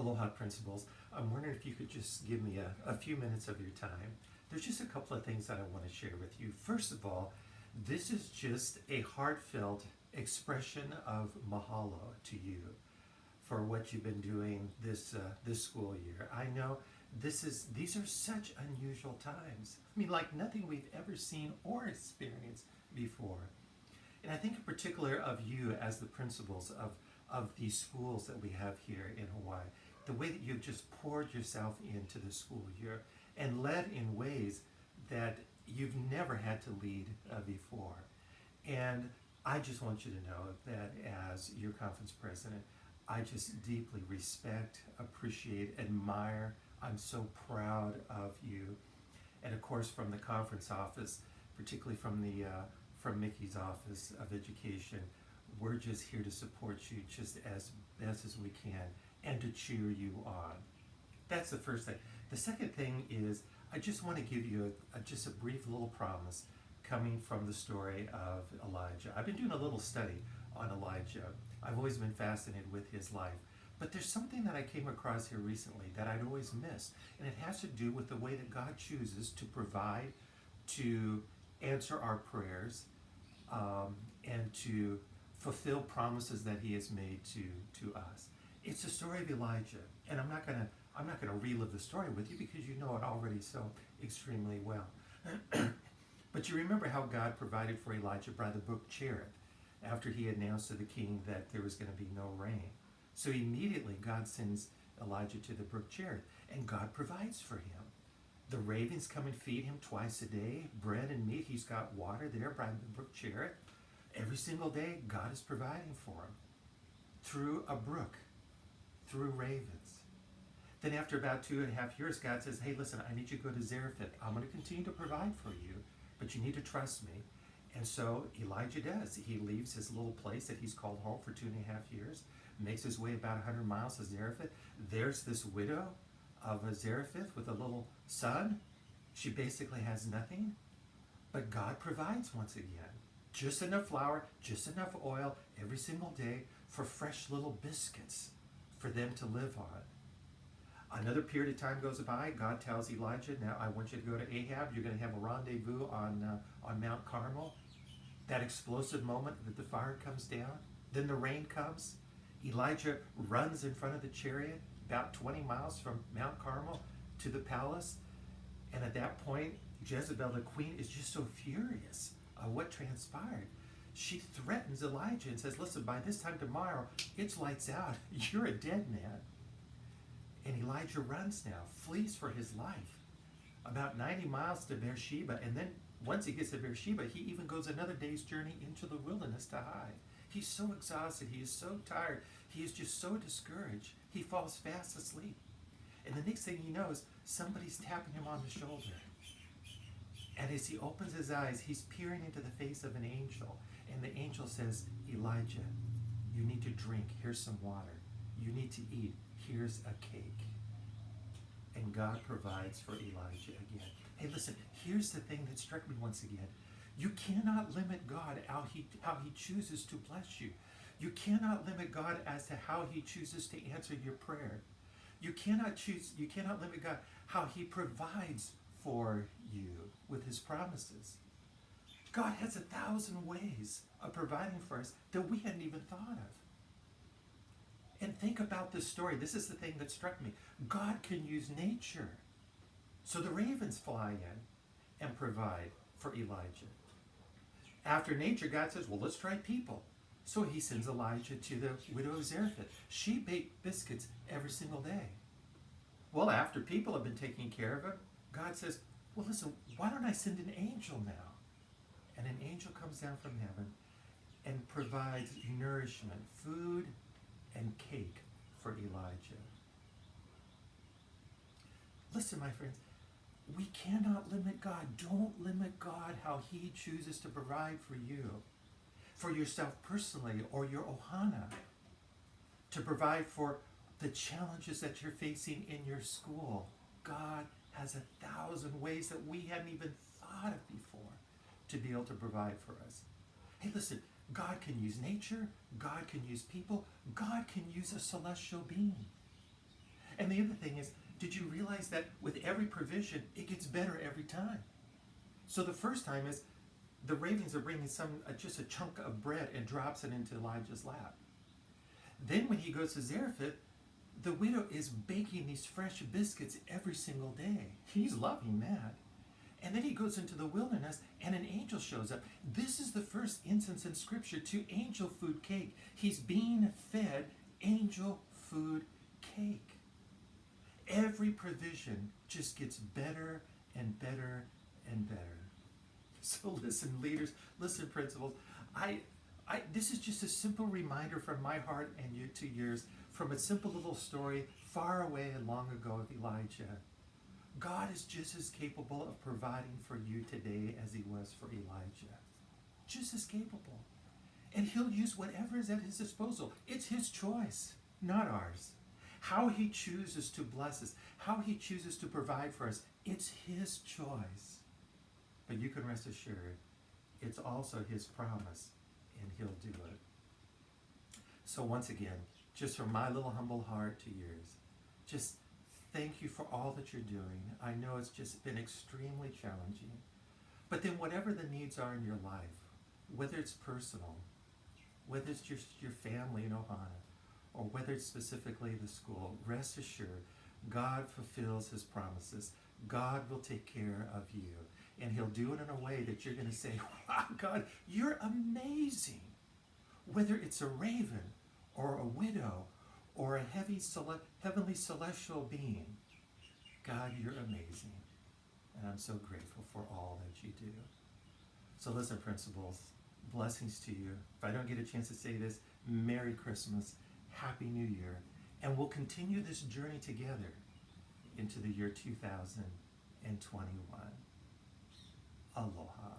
Aloha Principals. I'm wondering if you could just give me a few minutes of your time. There's just a couple of things that I want to share with you. First of all, this is just a heartfelt expression of mahalo to you for what you've been doing this school year. I know these are such unusual times. I mean, like nothing we've ever seen or experienced before. And I think in particular of you as the principals of these schools that we have here in Hawaii, the way that you've just poured yourself into the school year and led in ways that you've never had to lead before. And I just want you to know that as your conference president, I just deeply respect, appreciate, admire. I'm so proud of you. And of course, from the conference office, particularly from Mickey's Office of Education, we're just here to support you just as best as we can and to cheer you on. That's the first thing. The second thing is I just want to give you just a brief little promise coming from the story of Elijah. I've been doing a little study on Elijah. I've always been fascinated with his life. But there's something that I came across here recently that I'd always missed, and it has to do with the way that God chooses to provide, to answer our prayers, and to fulfill promises that He has made to us. It's the story of Elijah, and I'm not gonna relive the story with you because you know it already so extremely well. But you remember how God provided for Elijah by the brook Cherith after he announced to the king that there was going to be no rain. So immediately God sends Elijah to the brook Cherith, and God provides for him. The ravens come and feed him twice a day, bread and meat. He's got water there by the brook Cherith. Every single day, God is providing for him through a brook, through ravens. Then after about 2.5 years, God says, hey, listen, I need you to go to Zarephath. I'm going to continue to provide for you, but you need to trust me. And so Elijah does. He leaves his little place that he's called home for 2.5 years, makes his way about 100 miles to Zarephath. There's this widow of Zarephath with a little son. She basically has nothing, but God provides once again. Just enough flour, just enough oil every single day for fresh little biscuits for them to live on. Another period of time goes by. God tells Elijah, now I want you to go to Ahab. You're going to have a rendezvous on Mount Carmel. That explosive moment that the fire comes down. Then the rain comes. Elijah runs in front of the chariot about 20 miles from Mount Carmel to the palace. And at that point, Jezebel, the queen, is just so furious of what transpired. She threatens Elijah and says, listen, by this time tomorrow, it's lights out. You're a dead man. And Elijah runs now, flees for his life, about 90 miles to Beersheba. And then once he gets to Beersheba, he even goes another day's journey into the wilderness to hide. He's so exhausted. He is so tired. He is just so discouraged. He falls fast asleep. And the next thing he knows, somebody's tapping him on the shoulder. And as he opens his eyes, he's peering into the face of an angel. And the angel says, Elijah, you need to drink. Here's some water. You need to eat. Here's a cake. And God provides for Elijah again. Hey, listen, here's the thing that struck me once again. You cannot limit God how he chooses to bless you. You cannot limit God as to how He chooses to answer your prayer. You cannot limit God how He provides for you with His promises. God has 1,000 ways of providing for us that we hadn't even thought of. And think about this story. This is the thing that struck me. God can use nature. So the ravens fly in and provide for Elijah. After nature, God says, well, let's try people. So He sends Elijah to the widow of Zarephath. She baked biscuits every single day. Well, after people have been taking care of him, God says, well, listen, why don't I send an angel now? And an angel comes down from heaven and provides nourishment, food, and cake for Elijah. Listen, my friends, we cannot limit God. Don't limit God how He chooses to provide for you, for yourself personally, or your ohana, to provide for the challenges that you're facing in your school. God has 1,000 ways that we hadn't even thought of before to be able to provide for us. Hey, listen, God can use nature, God can use people, God can use a celestial being. And the other thing is, did you realize that with every provision, it gets better every time? So the first time is the ravens are bringing just a chunk of bread and drops it into Elijah's lap. Then when he goes to Zarephath, the widow is baking these fresh biscuits every single day. He's loving that. And then he goes into the wilderness and an angel shows up. This is the first instance in scripture to angel food cake. He's being fed angel food cake. Every provision just gets better and better and better. So listen, leaders, listen, principals. This is just a simple reminder from my heart and you to yours, from a simple little story far away and long ago of Elijah. God is just as capable of providing for you today as he was for Elijah. Just as capable. And he'll use whatever is at his disposal. It's his choice, not ours. How he chooses to bless us, how he chooses to provide for us, it's his choice. But you can rest assured, it's also his promise, and he'll do it. So once again, just from my little humble heart to yours, just thank you for all that you're doing. I know it's just been extremely challenging. But then whatever the needs are in your life, whether it's personal, whether it's just your family in Ohana, or whether it's specifically the school, rest assured, God fulfills his promises. God will take care of you. And he'll do it in a way that you're going to say, wow, God, you're amazing. Whether it's a raven or a widow or a heavenly celestial being, God, you're amazing. And I'm so grateful for all that you do. So listen, principals, blessings to you. If I don't get a chance to say this, Merry Christmas, Happy New Year, and we'll continue this journey together into the year 2021. Aloha.